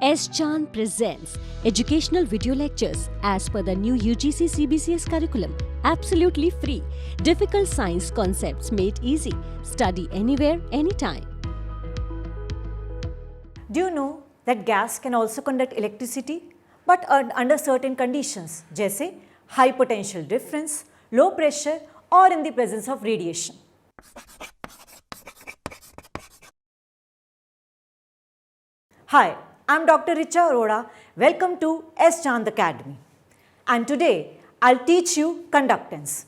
S. Chand presents educational video lectures as per the new UGC CBCS curriculum. Absolutely free. Difficult science concepts made easy. Study anywhere, anytime. Do you know that gas can also conduct electricity, but under certain conditions, जैसे high potential difference, low pressure, or in the presence of radiation. Hi, I'm Dr. Richa Arora. Welcome to S. Chand Academy. And today I'll teach you conductance.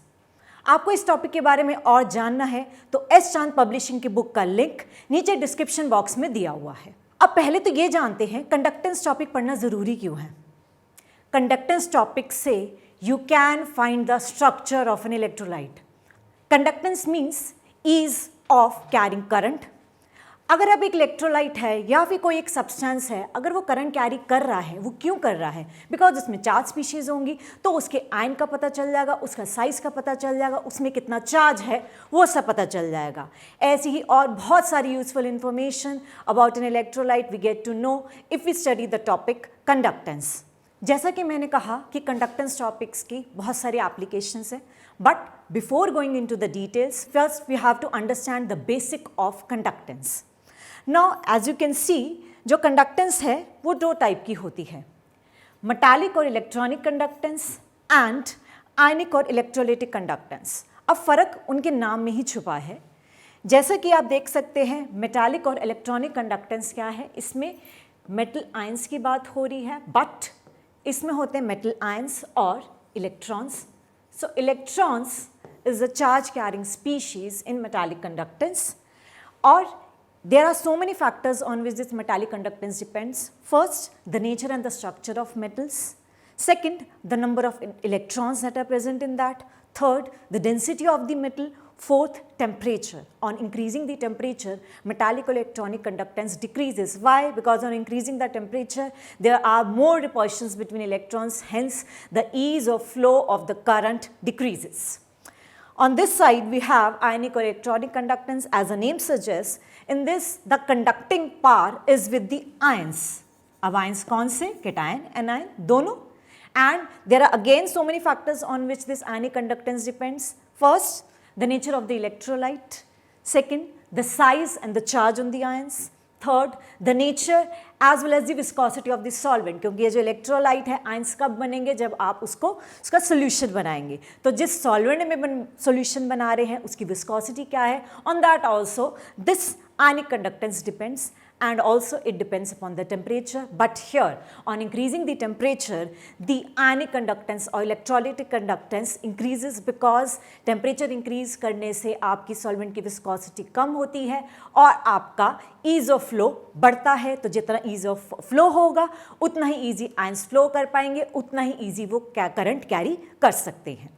आपको इस topic के बारे में और जानना है तो एस चांद पब्लिशिंग की बुक का लिंक नीचे डिस्क्रिप्शन बॉक्स में दिया हुआ है। अब पहले तो ये जानते हैं कंडक्टेंस टॉपिक पढ़ना ज़रूरी क्यों है। कंडक्टेंस टॉपिक से you can find the structure of an electrolyte. Conductance means ease of carrying current. अगर अब एक इलेक्ट्रोलाइट है या फिर कोई एक सब्सटेंस है, अगर वो करंट कैरी कर रहा है, वो क्यों कर रहा है? बिकॉज उसमें चार्ज स्पीशीज़ होंगी, तो उसके आयन का पता चल जाएगा, उसका साइज़ का पता चल जाएगा, उसमें कितना चार्ज है वो सब पता चल जाएगा। ऐसी ही और बहुत सारी useful information about an electrolyte we get to know if we study the topic conductance. जैसा कि मैंने कहा कि कंडक्टेंस टॉपिक्स की बहुत सारी एप्लीकेशंस हैं, but before going into the details first we have to understand the basic of conductance. Now as you can see, जो कंडक्टेंस है वो दो टाइप की होती है, मेटालिक और इलेक्ट्रॉनिक कंडक्टेंस एंड आयनिक और इलेक्ट्रोलाइटिक कंडक्टेंस। अब फ़र्क उनके नाम में ही छुपा है। जैसा कि आप देख सकते हैं, मेटालिक और इलेक्ट्रॉनिक कंडक्टेंस क्या है, इसमें मेटल आयंस की बात हो रही है, बट इसमें होते हैं मेटल आयंस और electrons. So electrons is a charge carrying species in metallic conductance, और there are so many factors on which this metallic conductance depends. First, the nature and the structure of metals. Second, the number of electrons that are present in that. Third, the density of the metal. Fourth, temperature. On increasing the temperature, metallic electronic conductance decreases. Why? Because on increasing the temperature, there are more repulsions between electrons, hence the ease of flow of the current decreases. On this side, we have ionic or electronic conductance. As the name suggests, in this the conducting power is with the ions. अब ions कौन से? Cation, anion, दोनों. And there are again so many factors on which this ionic conductance depends. First, the nature of the electrolyte. Second, the size and the charge on the ions. Third, the nature as well as the viscosity of the solvent, क्योंकि ये जो electrolyte है ions कब बनेंगे? जब आप उसका solution बनाएंगे। तो जिस सॉल्वेंट में सोल्यूशन बना रहे हैं उसकी विस्कोसिटी क्या है, on that also this ionic conductance depends, and also it depends upon the temperature. But here, on increasing the temperature, the ionic conductance or electrolytic conductance increases because temperature increase करने से आपकी solvent की viscosity कम होती है और आपका ease of flow बढ़ता है। तो जितना ease of flow होगा उतना ही easy ions flow कर पाएंगे, उतना ही easy वो current carry कर सकते हैं।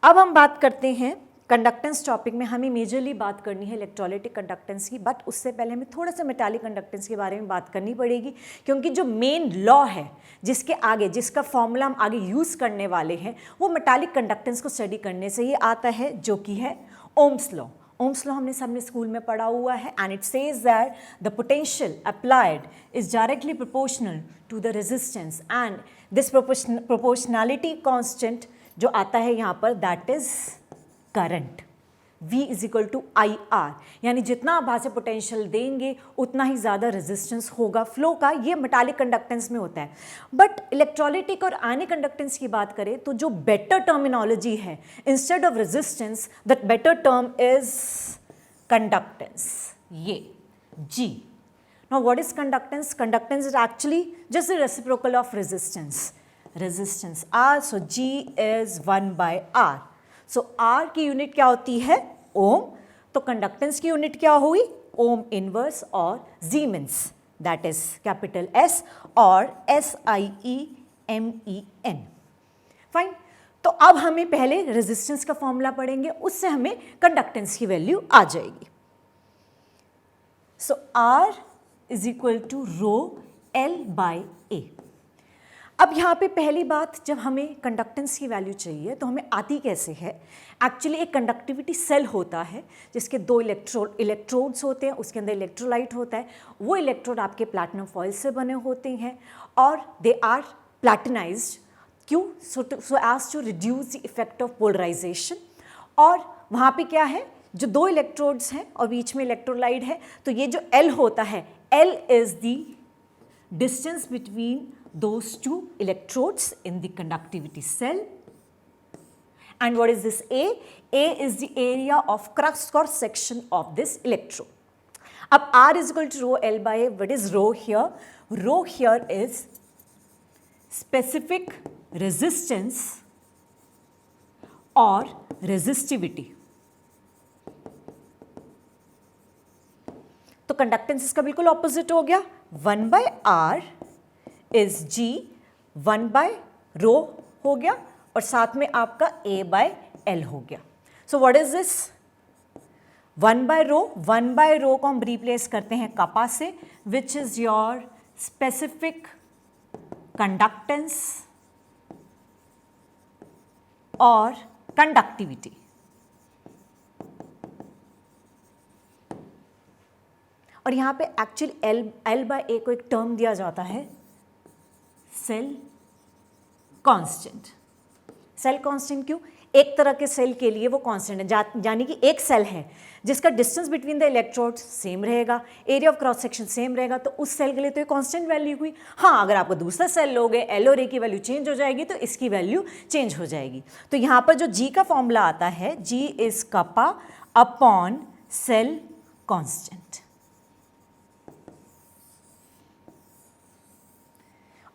अब हम बात करते हैं कंडक्टेंस टॉपिक में, हमें मेजरली बात करनी है इलेक्ट्रोलाइटिक कंडक्टेंस की, बट उससे पहले हमें थोड़ा सा मेटालिक कंडक्टेंस के बारे में बात करनी पड़ेगी, क्योंकि जो मेन लॉ है जिसके आगे, जिसका फॉर्मूला हम आगे यूज़ करने वाले हैं, वो मेटालिक कंडक्टेंस को स्टडी करने से ही आता है, जो कि है ओम्स लॉ। ओम्स लॉ हमने सबने स्कूल में पढ़ा हुआ है, and it says that the potential applied is directly proportional to the resistance, and this proportionality constant जो आता है यहाँ पर, that is current. V is equal to I R, यानी जितना आप वहाँ से पोटेंशियल देंगे उतना ही ज़्यादा रेजिस्टेंस होगा फ्लो का। ये मेटालिक कंडक्टेंस में होता है। बट इलेक्ट्रोलाइटिक और आयनिक कंडक्टेंस की बात करें तो जो बेटर टर्मिनोलॉजी है, instead of resistance, that better term is conductance, ये G. Now what is conductance? Conductance is actually just the reciprocal of resistance. Resistance R, so G is 1 by R. So R की unit क्या होती है? ओम। तो conductance की unit क्या हुई? Ohm inverse और Zeeman, that is capital S और SIEMEN। फाइन। तो अब हमें पहले रेजिस्टेंस का फॉर्मूला पढ़ेंगे, उससे हमें कंडक्टेंस की वैल्यू आ जाएगी। So R is equal to rho L by A। अब यहाँ पे पहली बात, जब हमें कंडक्टेंस की वैल्यू चाहिए तो हमें आती कैसे है। एक्चुअली एक कंडक्टिविटी सेल होता है जिसके दो इलेक्ट्रोड्स होते हैं, उसके अंदर इलेक्ट्रोलाइट होता है। वो इलेक्ट्रोड आपके प्लैटिनम फॉइल से बने होते हैं और दे आर प्लैटिनाइज्ड, क्यों, so as to reduce the effect of polarization. और वहाँ पे क्या है, जो दो इलेक्ट्रोड्स हैं और बीच में इलेक्ट्रोलाइट है, तो ये जो L होता है, L is the distance between those two electrodes in the conductivity cell. And what is this A? A is the area of cross section of this electrode. अब R is equal to rho L by A. What is rho here? Rho here is specific resistance or resistivity. तो conductance इसका बिल्कुल opposite हो गया। 1 by R is G, 1 by rho हो गया और साथ में आपका A by L हो गया। So what is this? 1 by rho, 1 by rho को हम रिप्लेस करते हैं kappa से, which is your specific conductance और कंडक्टिविटी। और यहाँ पे एक्चुअली L by A को एक टर्म दिया जाता है सेल कांस्टेंट। सेल कांस्टेंट क्यों? एक तरह के सेल के लिए वो कांस्टेंट है, यानी कि एक सेल है जिसका distance between the electrodes same रहेगा, area of cross section same रहेगा, तो उस सेल के लिए तो ये कांस्टेंट वैल्यू हुई। हाँ, अगर आपको दूसरा सेल लोगे, L और A की वैल्यू चेंज हो जाएगी तो इसकी वैल्यू चेंज हो जाएगी। तो यहाँ पर जो G का फॉर्मूला आता है, G is kappa upon cell constant.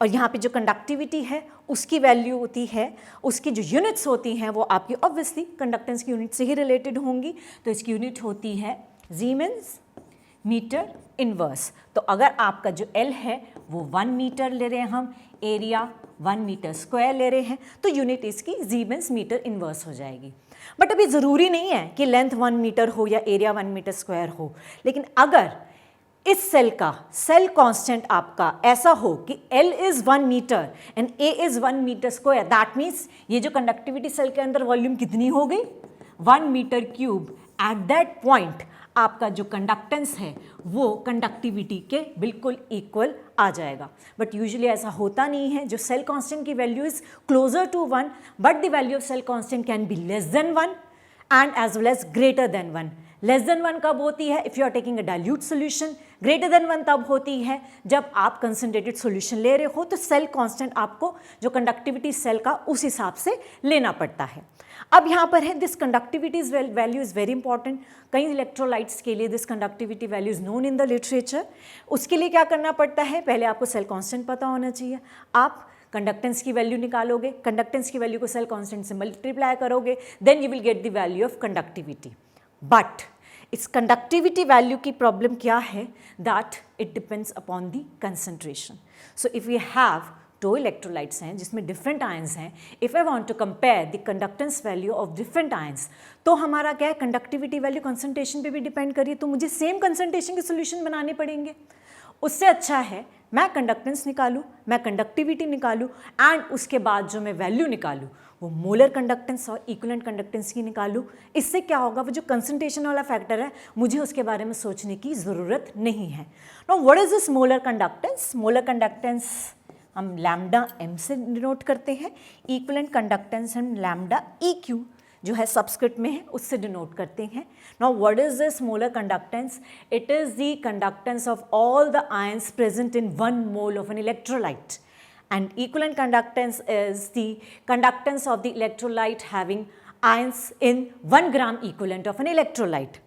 और यहाँ पे जो कंडक्टिविटी है उसकी वैल्यू होती है, उसकी जो यूनिट्स होती हैं वो आपकी ऑब्वियसली कंडक्टेंस की यूनिट से ही रिलेटेड होंगी। तो इसकी यूनिट होती है जीमेंस मीटर इनवर्स। तो अगर आपका जो L है वो 1 मीटर ले रहे हैं हम, एरिया 1 मीटर स्क्वायर ले रहे हैं, तो यूनिट इसकी जीमेंस मीटर इनवर्स हो जाएगी। बट अभी ज़रूरी नहीं है कि लेंथ 1 मीटर हो या एरिया 1 मीटर स्क्वायर हो, लेकिन अगर इस सेल का सेल कांस्टेंट आपका ऐसा हो कि L is 1 metre and A is 1 metre square, that means ये जो कंडक्टिविटी सेल के अंदर वॉल्यूम कितनी हो गई, 1 metre cube. At that point आपका जो कंडक्टेंस है वो कंडक्टिविटी के बिल्कुल इक्वल आ जाएगा। बट यूजुअली ऐसा होता नहीं है। जो सेल कांस्टेंट की value is closer to 1, but the value of cell constant can be less than 1 and as well as greater than 1। Less than 1 कब होती है? If you are taking a dilute solution. Greater than 1 तब होती है जब आप concentrated solution ले रहे हो, तो सेल कांस्टेंट आपको जो कंडक्टिविटी सेल का उस हिसाब से लेना पड़ता है। अब यहाँ पर है this conductivity value is very important. कई इलेक्ट्रोलाइट्स के लिए this conductivity value is known in the literature. उसके लिए क्या करना पड़ता है? पहले आपको सेल कांस्टेंट पता होना चाहिए। आप कंडक्टेंस की वैल्यू निकालोगे, कंडक्टेंस की वैल्यू को सेल कांस्टेंट से मल्टीप्लाई करोगे, then you will get the value of conductivity. But इस कंडक्टिविटी वैल्यू की प्रॉब्लम क्या है? That it depends upon the concentration. So if we have 2 electrolytes हैं जिसमें डिफरेंट आयंस हैं, if I want to compare the conductance value of different ions, तो हमारा क्या है, कंडक्टिविटी वैल्यू कंसंट्रेशन पे भी डिपेंड करिए, तो मुझे सेम कंसंट्रेशन के सोल्यूशन बनाने पड़ेंगे। उससे अच्छा है मैं कंडक्टेंस निकालूं, मैं कंडक्टिविटी निकालूं एंड उसके बाद जो मैं वैल्यू निकालूं वो मोलर कंडक्टेंस और इक्विवेलेंट कंडक्टेंस की निकालूं। इससे क्या होगा, वो जो कंसंट्रेशन वाला फैक्टर है मुझे उसके बारे में सोचने की ज़रूरत नहीं है। Now what is this molar conductance? Molar conductance हम लैम्डा m से डिनोट करते हैं, इक्विवेलेंट कंडक्टेंस हम लैम्डा EQ जो है सबस्क्रिप्ट में है उससे डिनोट करते हैं। Now what is this molar conductance? It is the conductance of all the ions present in 1 mole of an electrolyte, and equivalent conductance is the conductance of the electrolyte having ions in 1 gram equivalent of an electrolyte।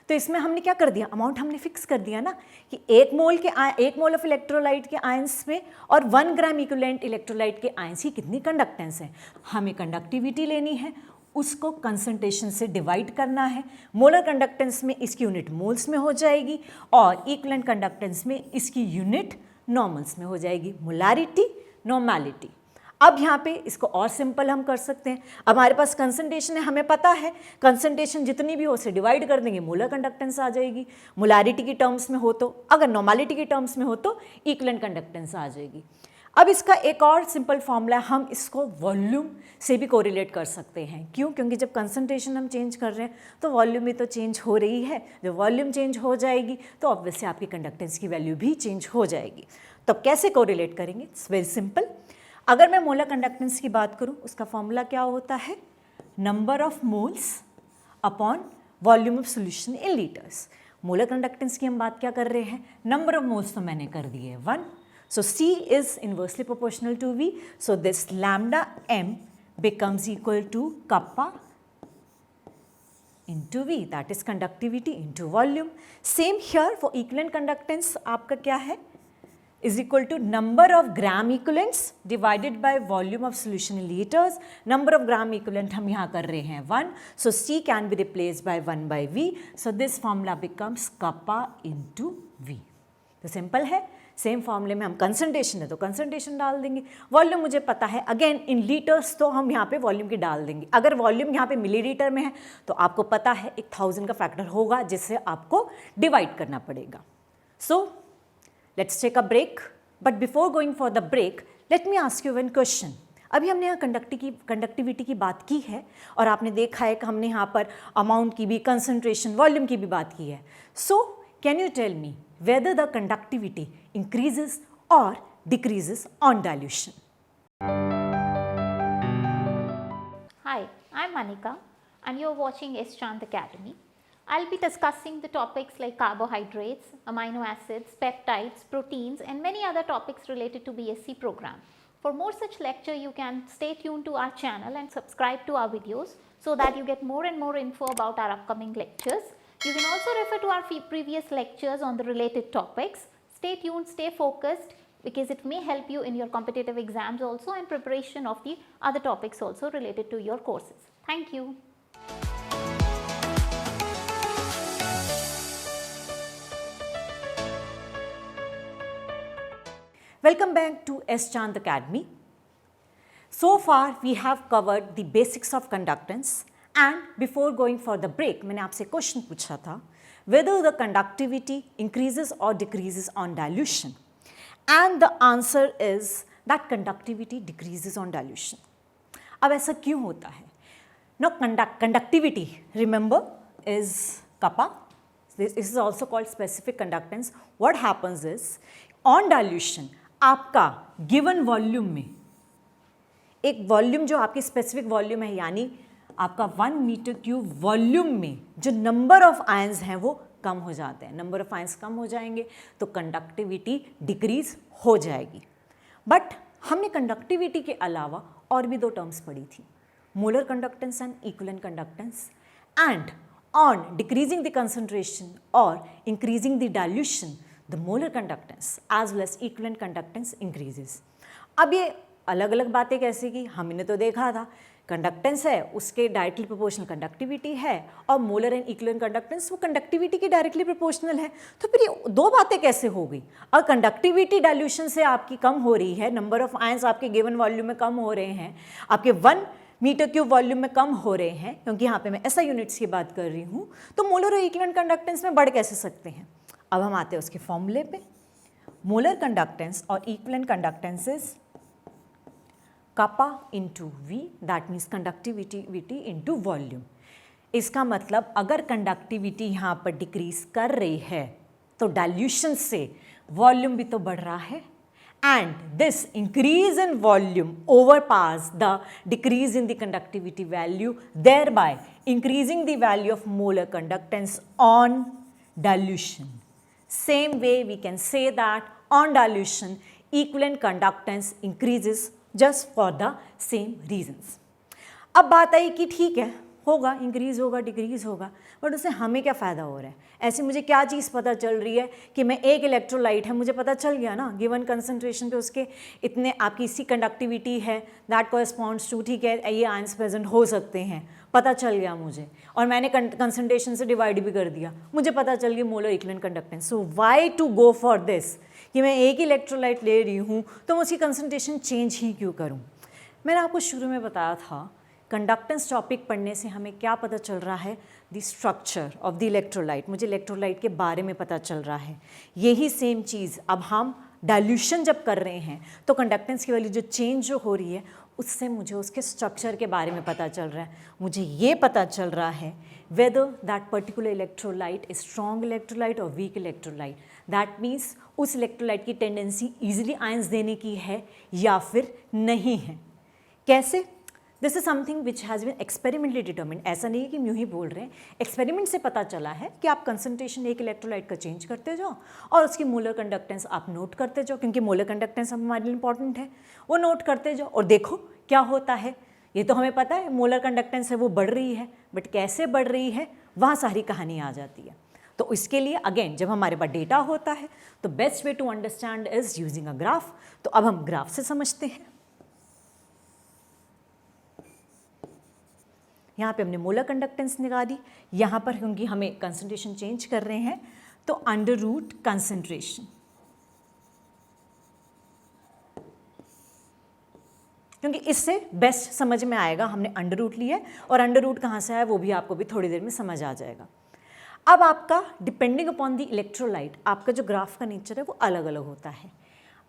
तो इसमें हमने क्या कर दिया, amount हमने fix कर दिया ना कि 1 मोल ऑफ इलेक्ट्रोलाइट के आयंस में और 1 ग्राम इक्विवेलेंट इलेक्ट्रोलाइट के आयंस की कितनी कंडक्टेंस है। हमें कंडक्टिविटी लेनी है, उसको कंसंट्रेशन से डिवाइड करना है। मोलर कंडक्टेंस में इसकी यूनिट मोल्स में हो जाएगी और इक्विवेलेंट कंडक्टेंस में इसकी यूनिट नॉर्मल्स में हो जाएगी, मोलारिटी नॉर्मैलिटी। अब यहाँ पे इसको और सिंपल हम कर सकते हैं। अब हमारे पास कंसंट्रेशन है, हमें पता है कंसंट्रेशन जितनी भी हो उसे डिवाइड कर देंगे, मोलर कंडक्टेंस आ जाएगी। मोलारिटी की टर्म्स में हो तो, अगर नॉर्मैलिटी की टर्म्स में हो तो इक्विवेलेंट कंडक्टेंस आ जाएगी। अब इसका एक और सिंपल फॉर्मूला, हम इसको वॉल्यूम से भी कोरिलेट कर सकते हैं। क्यों? क्योंकि जब कंसंट्रेशन हम चेंज कर रहे हैं तो वॉल्यूम भी तो चेंज हो रही है। जब वॉल्यूम चेंज हो जाएगी तो ऑब्वियसली आपकी कंडक्टेंस की वैल्यू भी चेंज हो जाएगी। तो अब कैसे कोरिलेट करेंगे? It's very simple. अगर मैं मोलर कंडक्टेंस की बात करूँ, उसका फॉर्मूला क्या होता है? Number of moles upon volume of solution in litres. Molar conductance की हम बात क्या कर रहे हैं? नंबर ऑफ मोल्स तो मैंने कर दिए 1. So C is inversely proportional to V. So this lambda m becomes equal to kappa into V, that is conductivity into volume. Same here for equivalent conductance, आपका क्या है? Is equal to number of gram equivalents divided by volume of solution in liters. Number of gram equivalent हम यहाँ कर रहे हैं 1. So C can be replaced by 1 by V. So this formula becomes kappa into V. तो simple है। Same फॉर्मूले में हम कंसंट्रेशन है तो कंसंट्रेशन डाल देंगे, वॉल्यूम मुझे पता है अगेन इन लीटर्स तो हम यहाँ पे वॉल्यूम की डाल देंगे। अगर वॉल्यूम यहाँ पे मिलीलीटर में है तो आपको पता है एक 1000 का फैक्टर होगा जिससे आपको डिवाइड करना पड़ेगा। So let's take a break, but before going for the break let me ask you one question. अभी हमने यहाँ कंडक्टिविटी की बात की है और आपने देखा है कि हमने यहाँ पर अमाउंट की भी, कंसंट्रेशन, वॉल्यूम की भी बात की है। So can you tell me whether the conductivity increases or decreases on dilution? Hi, I'm Manika and you're watching S. Chand Academy. I'll be discussing the topics like carbohydrates, amino acids, peptides, proteins and many other topics related to BSc program. For more such lecture, you can stay tuned to our channel and subscribe to our videos so that you get more and more info about our upcoming lectures. You can also refer to our previous lectures on the related topics. Stay tuned, stay focused because it may help you in your competitive exams also and preparation of the other topics also related to your courses. Thank you. Welcome back to S. Chand Academy. So far we have covered the basics of conductance. And before going for the break, मैंने आपसे question पूछा था whether the conductivity increases or decreases on dilution, and the answer is that conductivity decreases on dilution. अब ऐसा क्यों होता है? Now conductivity, remember, is kappa. This is also called specific conductance. What happens is on dilution आपका given volume में एक volume जो आपकी स्पेसिफिक वॉल्यूम है, यानी आपका 1 मीटर क्यूब वॉल्यूम में जो नंबर ऑफ आयंस हैं वो कम हो जाते हैं। नंबर ऑफ आयंस कम हो जाएंगे तो कंडक्टिविटी डिक्रीज हो जाएगी। बट हमने कंडक्टिविटी के अलावा और भी 2 टर्म्स पढ़ी थी, molar conductance and equivalent conductance. And on decreasing the concentration और increasing the dilution the molar conductance as well as equivalent conductance increases. अब ये अलग अलग बातें कैसे की, हमने तो देखा था कंडक्टेंस है उसके डायरेक्टली प्रोपोर्शनल कंडक्टिविटी है और मोलर एंड इक्विवेलेंट कंडक्टेंस वो कंडक्टिविटी की डायरेक्टली प्रोपोर्शनल है। तो फिर ये 2 बातें कैसे हो गई? और कंडक्टिविटी डाइल्यूशन से आपकी कम हो रही है, नंबर ऑफ आयंस आपके गिवन वॉल्यूम में कम हो रहे हैं, आपके 1 मीटर क्यूब वॉल्यूम में कम हो रहे हैं, क्योंकि यहाँ पे मैं ऐसा यूनिट्स की बात कर रही हूँ, तो मोलर और इक्विवेलेंट कंडक्टेंस में बढ़ कैसे सकते हैं? अब हम आते हैं उसके फॉर्मूले पे। मोलर कंडक्टेंस और equivalent conductance is kappa into V, that means conductivity into volume. इसका मतलब अगर कंडक्टिविटी यहाँ पर डिक्रीज कर रही है तो डाइल्यूशन से वॉल्यूम भी तो बढ़ रहा है, and this increase in volume overpass the decrease in the conductivity value, thereby increasing the value of molar conductance on dilution. Same way we can say that on dilution equivalent conductance increases just for the same reasons. अब बात आई कि ठीक है, होगा, increase होगा, decrease होगा, but उससे हमें क्या फ़ायदा हो रहा है? ऐसे मुझे क्या चीज़ पता चल रही है कि मैं एक इलेक्ट्रोलाइट है, मुझे पता चल गया ना गिवन कंसंट्रेशन पे उसके इतने आपकी इसी कंडक्टिविटी है, दैट कॉरस्पॉन्ड्स टू, ठीक है, ये आयंस प्रेजेंट हो सकते हैं, पता चल गया मुझे, और मैंने कंसंट्रेशन से डिवाइड भी कर दिया, मुझे पता चल गया molar equivalent conductance. So why to go for this कि मैं एक ही इलेक्ट्रोलाइट ले रही हूँ तो मैं उसकी कंसंट्रेशन चेंज ही क्यों करूँ? मैंने आपको शुरू में बताया था कंडक्टेंस टॉपिक पढ़ने से हमें क्या पता चल रहा है? The structure of the electrolyte, मुझे इलेक्ट्रोलाइट के बारे में पता चल रहा है। यही सेम चीज़ अब हम डाइल्यूशन जब कर रहे हैं तो कंडक्टेंस की वैल्यू जो चेंज जो हो रही है उससे मुझे उसके स्ट्रक्चर के बारे में पता चल रहा है। मुझे ये पता चल रहा है whether that particular electrolyte is strong electrolyte or weak electrolyte. That means उस इलेक्ट्रोलाइट की टेंडेंसी ईजिली आयंस देने की है या फिर नहीं है। कैसे? This is something which has been experimentally determined. ऐसा नहीं है कि यूँ ही बोल रहे हैं, एक्सपेरिमेंट से पता चला है कि आप कंसंट्रेशन एक इलेक्ट्रोलाइट का चेंज करते जाओ और उसकी मोलर कंडक्टेंस आप नोट करते जाओ, क्योंकि मोलर कंडक्टेंस हमारे लिए इंपॉर्टेंट है। वो नोट करते जाओ और देखो क्या होता है। ये तो हमें पता है मोलर कंडक्टेंस है वो बढ़ रही है, बट कैसे बढ़ रही है वहाँ सारी कहानी आ जाती है। तो इसके लिए अगेन जब हमारे पास डेटा होता है तो best way to understand is using a graph. तो अब हम ग्राफ से समझते हैं। यहाँ पे हमने मोलर कंडक्टेंस निकाली, यहाँ पर क्योंकि हमें कंसंट्रेशन चेंज कर रहे हैं तो अंडर रूट कंसंट्रेशन, क्योंकि इससे बेस्ट समझ में आएगा। हमने अंडर रूट लिया है और अंडर रूट कहाँ से आया वो भी आपको भी थोड़ी देर में समझ आ जाएगा। अब आपका डिपेंडिंग अपॉन द इलेक्ट्रोलाइट आपका जो ग्राफ का नेचर है वो अलग अलग होता है।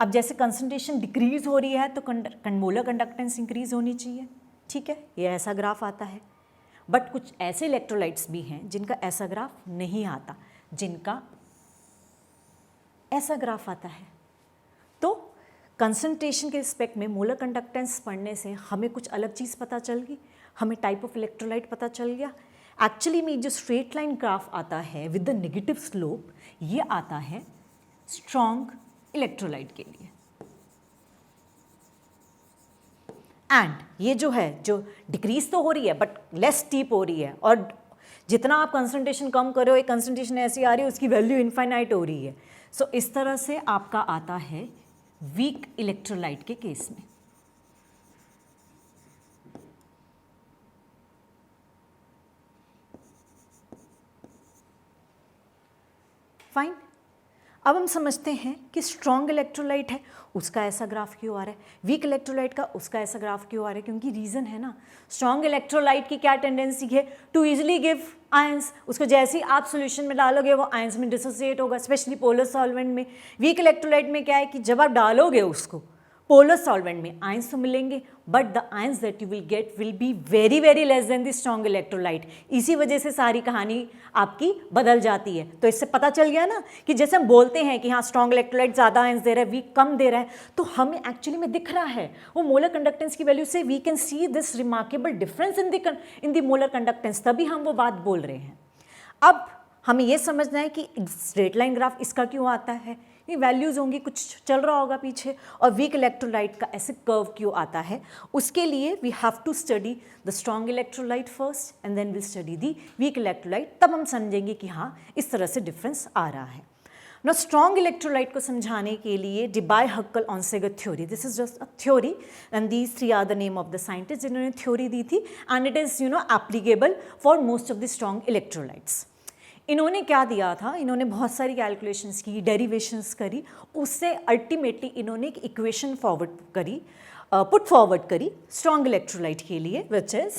अब जैसे कंसंट्रेशन डिक्रीज हो रही है तो मोलर कंडक्टेंस इंक्रीज होनी चाहिए, ठीक है, ये ऐसा ग्राफ आता है। बट कुछ ऐसे इलेक्ट्रोलाइट्स भी हैं जिनका ऐसा ग्राफ नहीं आता, जिनका ऐसा ग्राफ आता है। तो कंसंट्रेशन के रिस्पेक्ट में मोलर कंडक्टेंस पढ़ने से हमें कुछ अलग चीज़ पता चल गई, हमें टाइप ऑफ इलेक्ट्रोलाइट पता चल गया। एक्चुअली में जो स्ट्रेट लाइन ग्राफ आता है विद द नेगेटिव स्लोप, ये आता है स्ट्रॉन्ग इलेक्ट्रोलाइट के लिए। एंड ये जो है जो डिक्रीज तो हो रही है बट लेस स्टीप हो रही है, और जितना आप कंसंट्रेशन कम कर रहे हो एक कंसंट्रेशन ऐसी आ रही है उसकी वैल्यू इनफाइनाइट हो रही है। सो इस तरह से आपका आता है वीक इलेक्ट्रोलाइट के केस में। फाइन। अब हम समझते हैं कि स्ट्रॉन्ग इलेक्ट्रोलाइट है उसका ऐसा ग्राफ क्यों आ रहा है, वीक इलेक्ट्रोलाइट का उसका ऐसा ग्राफ क्यों आ रहा है। क्योंकि रीज़न है ना, स्ट्रॉन्ग इलेक्ट्रोलाइट की क्या टेंडेंसी है टू इजीली गिव आयंस। उसको जैसे ही आप सॉल्यूशन में डालोगे वो आयंस में डिसोसिएट होगा, स्पेशली पोलर सॉल्वेंट में। वीक इलेक्ट्रोलाइट में क्या है कि जब आप डालोगे उसको पोलर सॉल्वेंट में आयंस तो मिलेंगे but the ions that you will gate will be very very less then the strong electrolyte. इसी वजह से सारी कहानी आपकी बदल जाती है। तो इससे पता चल गया ना कि जैसे हम बोलते हैं कि हाँ स्ट्रॉन्ग इलेक्ट्रोलाइट ज़्यादा आयंस दे रहा है, वीक कम दे रहा है, तो हमें एक्चुअली में दिख रहा है वो मोलर कंडक्टेंस की वैल्यू से we can see this remarkable difference in the molar conductance, तभी हम वो बात बोल रहे हैं। अब हमें ये समझना है कि स्ट्रेट लाइन ग्राफ इसका क्यों आता है, ये वैल्यूज़ होंगी, कुछ चल रहा होगा पीछे, और वीक इलेक्ट्रोलाइट का ऐसे कर्व क्यों आता है। उसके लिए we have to study the strong electrolyte first and then will study the weak electrolyte, तब हम समझेंगे कि हाँ इस तरह से डिफरेंस आ रहा है। ना स्ट्रॉन्ग इलेक्ट्रोलाइट को समझाने के लिए Debye-Huckel-Onsager theory, this is just a theory and these three are the name of the scientist जिन्होंने थ्योरी दी थी, and it is applicable for most of the strong electrolytes. इन्होंने क्या दिया था, इन्होंने बहुत सारी कैलकुलेशंस की, डेरिवेशंस करी, उससे अल्टीमेटली इन्होंने एक इक्वेशन पुट फॉरवर्ड करी स्ट्रॉन्ग इलेक्ट्रोलाइट के लिए, विच इज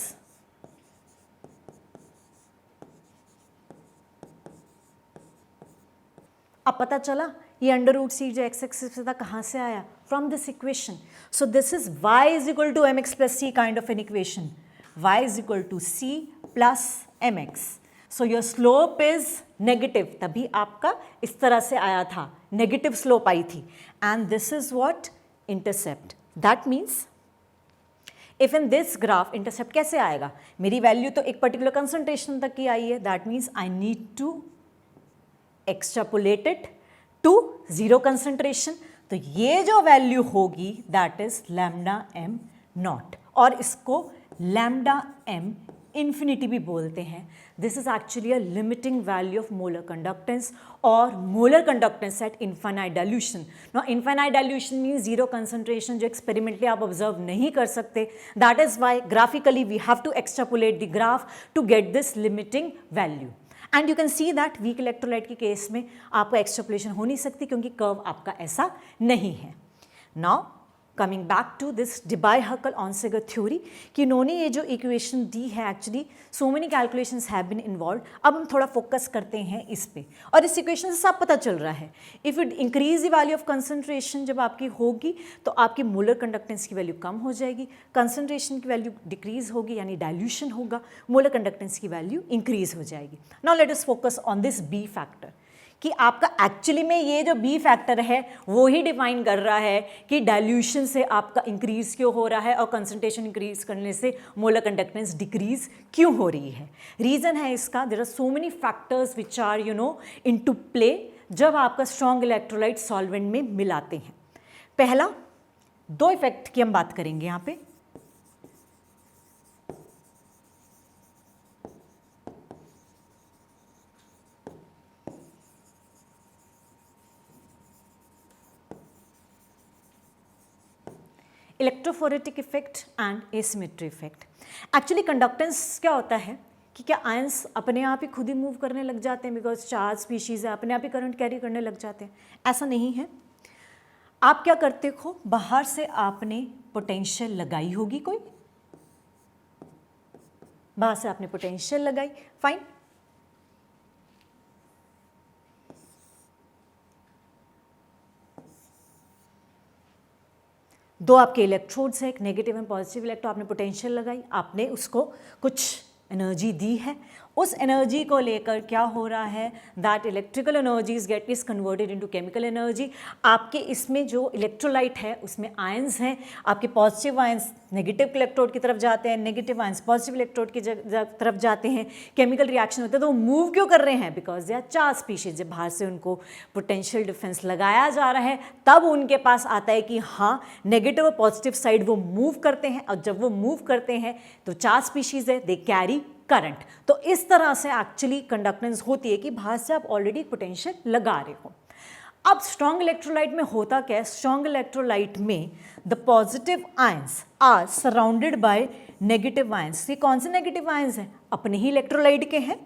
अब पता चला ये अंडर रूट सी जो एक्स एक्सिस था कहाँ से आया, from this equation. So this is y is equal to mx plus c kind of an equation, y is equal to c plus mx। So your slope is negative, तभी आपका इस तरह से आया था, नेगेटिव स्लोप आई थी, and this is what intercept. That means if in this graph intercept कैसे आएगा, मेरी वैल्यू तो एक पर्टिकुलर कंसंट्रेशन तक की आई है, that means I need to extrapolate it to zero concentration. तो ये जो वैल्यू होगी that is lambda m naught, और इसको लैम्डा m इन्फिनिटी भी बोलते हैं। This is actually a limiting value of molar conductance और molar conductance at infinite dilution. No infinite dilution means zero concentration, जो एक्सपेरिमेंटली आप ऑब्जर्व नहीं कर सकते। That is why graphically we have to extrapolate the graph to get this limiting value, and you can see that weak electrolyte के case में आपको extrapolation हो नहीं सकती क्योंकि कर्व आपका ऐसा नहीं है। Now coming back to this Debye Huckel Onsager theory कि इन्होंने ये जो इक्वेशन दी है, actually so many calculations have been involve. अब हम थोड़ा फोकस करते हैं इस पे, और इस इक्वेशन से सब पता चल रहा है if it increase the value of concentration जब आपकी होगी तो आपकी मोलर कंडक्टेंस की वैल्यू कम हो जाएगी, कंसंट्रेशन की वैल्यू डिक्रीज होगी यानी डाइल्यूशन होगा, मोलर कंडक्टेंस की वैल्यू इंक्रीज हो जाएगी। Now let us focus on this B factor कि आपका एक्चुअली में ये जो बी फैक्टर है वो ही डिफाइन कर रहा है कि डाइल्यूशन से आपका इंक्रीज क्यों हो रहा है और कंसंट्रेशन इंक्रीज करने से मोलर कंडक्टेंस डिक्रीज क्यों हो रही है। रीज़न है इसका, there are so many factors which are into play जब आपका स्ट्रॉन्ग इलेक्ट्रोलाइट सॉल्वेंट में मिलाते हैं। पहला, दो इफेक्ट की हम बात करेंगे यहाँ पे। Electrophoretic effect and asymmetry effect. Actually conductance क्या होता है कि क्या आयंस अपने आप ही खुद ही मूव करने लग जाते हैं बिकॉज चार्ज स्पीशीज़ है, अपने आप ही करंट कैरी करने लग जाते हैं? ऐसा नहीं है। आप क्या करते हो, बाहर से आपने पोटेंशियल लगाई होगी, कोई बाहर से आपने पोटेंशियल लगाई, फाइन। दो आपके इलेक्ट्रोड्स है, एक नेगेटिव एंड पॉजिटिव इलेक्ट्रोड, आपने पोटेंशियल लगाई, आपने उसको कुछ एनर्जी दी है, उस एनर्जी को लेकर क्या हो रहा है, that electrical energies get is converted into chemical energy. आपके इसमें जो इलेक्ट्रोलाइट है उसमें आयंस हैं, आपके पॉजिटिव आयंस नेगेटिव इलेक्ट्रोड की तरफ जाते हैं, नेगेटिव आयंस पॉजिटिव इलेक्ट्रोड की तरफ जाते हैं, केमिकल रिएक्शन होते हैं। तो वो मूव क्यों कर रहे हैं? Because they are charge species. जब बाहर से उनको पोटेंशियल डिफरेंस लगाया जा रहा है तब उनके पास आता है कि हाँ नेगेटिव और पॉजिटिव साइड वो मूव करते हैं, और जब वो मूव करते हैं तो चार्ज स्पीशीज है, दे कैरी करंट। तो इस तरह से एक्चुअली कंडक्टेंस होती है कि बाहर से आप ऑलरेडी पोटेंशियल लगा रहे हो। अब स्ट्रॉन्ग इलेक्ट्रोलाइट में होता क्या है, स्ट्रॉन्ग इलेक्ट्रोलाइट में the positive ions are surrounded by negative ions. ये कौन से नेगेटिव आयंस हैं? अपने ही इलेक्ट्रोलाइट के हैं।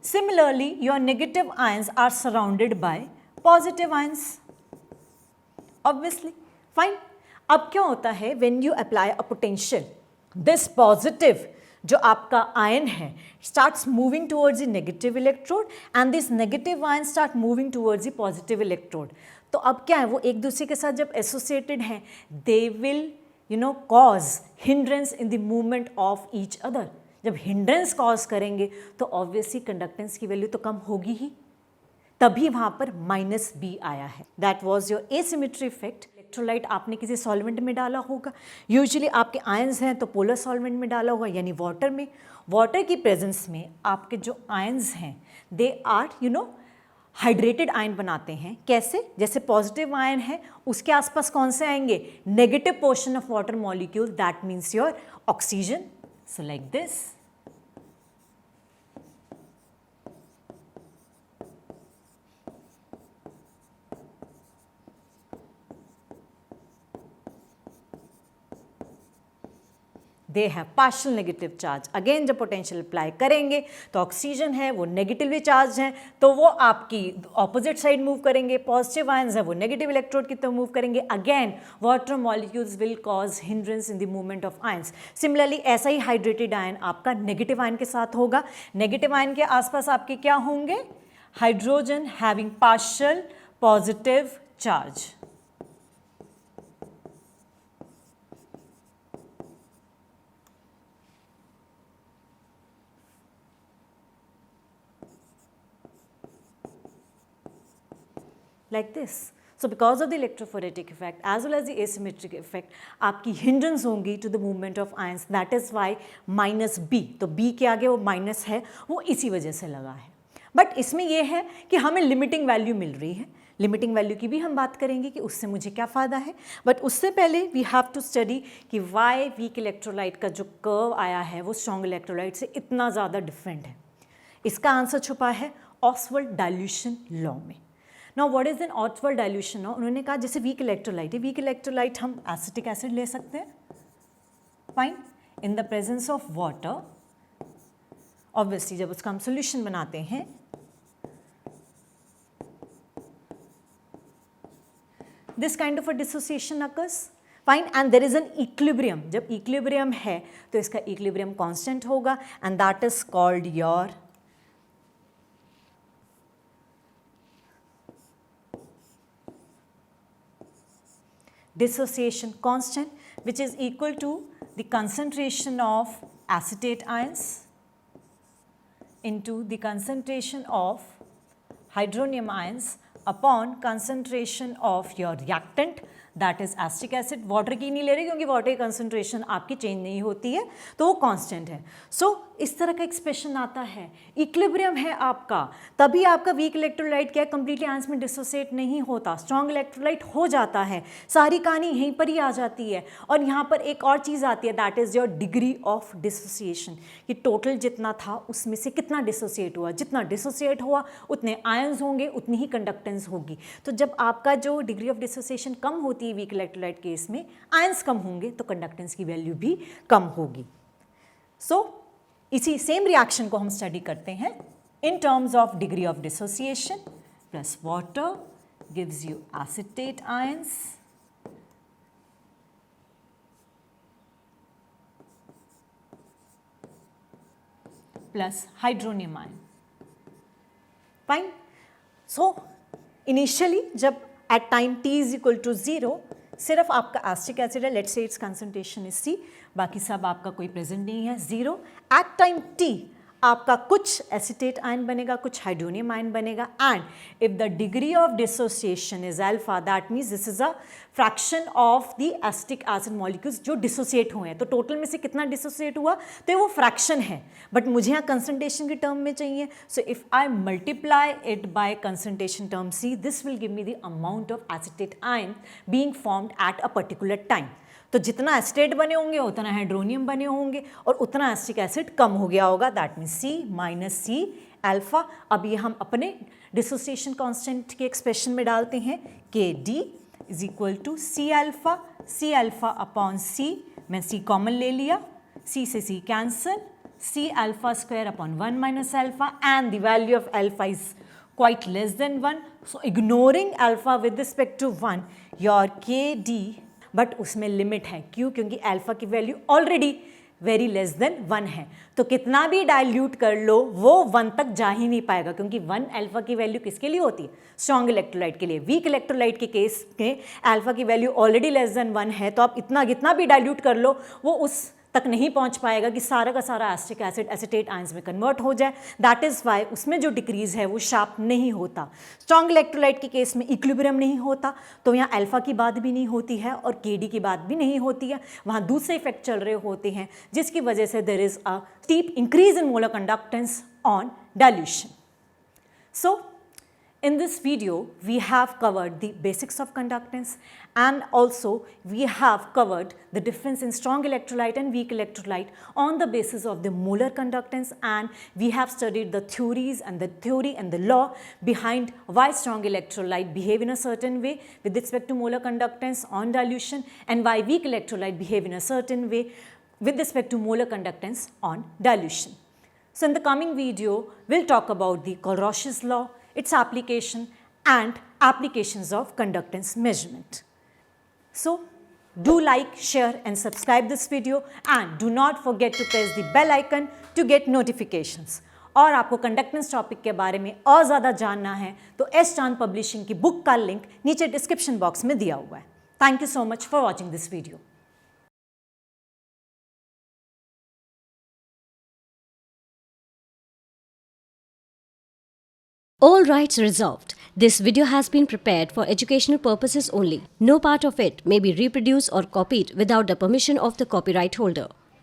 Similarly your negative ions are surrounded by positive ions, obviously, fine. अब क्या होता है, when you apply a potential, this positive जो आपका आयन है starts moving towards the negative electrode and this negative ion start moving towards the positive electrode. तो अब क्या है, वो एक दूसरे के साथ जब एसोसिएटेड हैं, they will cause hindrance in the movement of each other. जब हिंड्रेंस कॉज करेंगे तो ऑब्वियसली कंडक्टेंस की वैल्यू तो कम होगी ही, तभी वहाँ पर -B आया है। That was your asymmetry effect. Electrolyte आपने किसी सॉल्वेंट में डाला होगा, यूजुअली आपके आयंस हैं तो पोलर सॉल्वेंट में डाला होगा यानी वाटर में। वाटर की प्रेजेंस में आपके जो आयंस हैं दे आर हाइड्रेटेड आयन बनाते हैं। कैसे? जैसे पॉजिटिव आयन है उसके आसपास कौन से आएंगे, negative portion of water molecule, that means your oxygen. So like this, they have partial negative charge. Again जब पोटेंशियल अप्लाई करेंगे तो ऑक्सीजन है वो नेगेटिवली चार्ज है तो वो आपकी ऑपोजिट साइड मूव करेंगे, पॉजिटिव आयंस है वो नेगेटिव इलेक्ट्रोड की तरफ मूव करेंगे। Again water molecules will cause hindrance in the movement of ions. Similarly ऐसा ही हाइड्रेटेड आयन आपका नेगेटिव आयन के साथ होगा। नेगेटिव आयन के आसपास आपके क्या होंगे, hydrogen having partial positive charge. like this. So because of the electrophoretic effect as well as the asymmetric effect, आपकी hindrance होंगी to the movement of ions, that is why -B, तो B के आगे वो माइनस है वो इसी वजह से लगा है। बट इसमें ये है कि हमें लिमिटिंग वैल्यू मिल रही है, लिमिटिंग वैल्यू की भी हम बात करेंगे कि उससे मुझे क्या फ़ायदा है। बट उससे पहले वी हैव टू स्टडी कि वाई वीक इलेक्ट्रोलाइट का जो कर्व आया है वो स्ट्रॉन्ग इलेक्ट्रोलाइट से इतना ज़्यादा डिफरेंट है। इसका आंसर छुपा है ऑसवर्ल्ड डाइल्यूशन लॉ में। Now what is an Oswald dilution law? उन्होंने कहा जैसे वीक इलेक्ट्रोलाइट है, वीक इलेक्ट्रोलाइट हम एसिटिक एसिड ले सकते हैं, fine, in the presence of water. Obviously जब उसका हम सोल्यूशन बनाते हैं this kind of a dissociation occurs. Fine, and there is an equilibrium. जब equilibrium है तो इसका equilibrium constant होगा and that is called your dissociation constant, which is equal to the concentration of acetate ions into the concentration of hydronium ions upon concentration of your reactant, that is acetic acid. Water की नहीं ले रही क्योंकि water की concentration आपकी change नहीं होती है तो वो कांस्टेंट है. सो इस तरह का एक्सप्रेशन आता है. इक्विलिब्रियम है आपका, तभी आपका वीक इलेक्ट्रोलाइट क्या है, कंप्लीटली आयंस में डिसोसिएट नहीं होता, स्ट्रॉन्ग इलेक्ट्रोलाइट हो जाता है. सारी कहानी यहीं पर ही आ जाती है. और यहाँ पर एक और चीज़ आती है, that is your degree of dissociation, कि टोटल जितना था उसमें से कितना डिसोसिएट हुआ. जितना डिसोसिएट हुआ उतने आयंस होंगे, उतनी ही कंडक्टेंस होगी. तो जब आपका जो डिग्री ऑफ डिसोसिएशन कम होती है वीक इलेक्ट्रोलाइट केस में, आयंस कम होंगे तो कंडक्टेंस की वैल्यू भी कम होगी. सो इसी सेम रिएक्शन को हम स्टडी करते हैं in terms of degree of dissociation. Plus water gives you acetate ions plus hydronium ion. Fine. So initially जब at time t is equal to 0 सिर्फ आपका एसिटिक एसिड है, let's say its concentration is C, बाकी सब आपका कोई present नहीं है, 0. एट टाइम t आपका कुछ एसिटेट आयन बनेगा, कुछ हाइड्रोनियम आयन बनेगा. And if the degree of dissociation is alpha, that means this is a fraction of the acetic acid molecules जो डिसोसिएट हुए हैं. तो टोटल में से कितना डिसोसिएट हुआ तो वो फ्रैक्शन है, बट मुझे यहाँ कंसंट्रेशन की टर्म में चाहिए. So if I multiply it by concentration term C, this will give me the amount of acetate ion being formed at a particular time. तो जितना एसिटेट बने होंगे उतना हाइड्रोनियम बने होंगे और उतना एसिटिक एसिड कम हो गया होगा, that means C minus C alpha. अब ये हम अपने डिसोसिएशन कांस्टेंट के एक्सप्रेशन में डालते हैं, KD is equal to C alpha upon C. मैं C कॉमन ले लिया, C से C cancel, C alpha square upon 1 minus alpha, and the value of alpha is quite less than 1. So ignoring alpha with respect to 1, your KD, but उसमें limit है. क्यों? क्योंकि alpha की value already very less than 1 है. तो कितना भी dilute कर लो वो 1 तक जा ही नहीं पाएगा, क्योंकि 1 अल्फा की वैल्यू किसके लिए होती है? स्ट्रॉन्ग इलेक्ट्रोलाइट के लिए. वीक इलेक्ट्रोलाइट के केस में अल्फा की वैल्यू ऑलरेडी लेस देन 1 है, तो आप इतना कितना भी डाइल्यूट कर लो वो उस तक नहीं पहुंच पाएगा कि सारा का सारा एसिटिक एसिड एसिटेट आयंस में कन्वर्ट हो जाए. दैट इज़ वाई उसमें जो डिक्रीज है वो शार्प नहीं होता. स्ट्रॉन्ग इलेक्ट्रोलाइट के केस में इक्विलिब्रियम नहीं होता, तो यहाँ अल्फा की बात भी नहीं होती है और KD की बात भी नहीं होती है. वहाँ दूसरे इफेक्ट चल रहे होते हैं जिसकी वजह से there is a steep increase in molar conductance on dilution. So in this video, we have covered the basics of conductance, and also we have covered the difference in strong electrolyte and weak electrolyte on the basis of the molar conductance, and we have studied the theories and the theory and the law behind why strong electrolyte behave in a certain way with respect to molar conductance on dilution, and why weak electrolyte behave in a certain way with respect to molar conductance on dilution. So in the coming video, we'll talk about the Colrausch's law, its application and applications of conductance measurement. So do like, share and subscribe this video, and do not forget to press the bell icon to get notifications. और आपको conductance topic के बारे में और ज़्यादा जानना है तो एस चांद पब्लिशिंग की बुक का लिंक नीचे डिस्क्रिप्शन बॉक्स में दिया हुआ है. Thank you so much for watching this video. All rights reserved. This video has been prepared for educational purposes only. No part of it may be reproduced or copied without the permission of the copyright holder.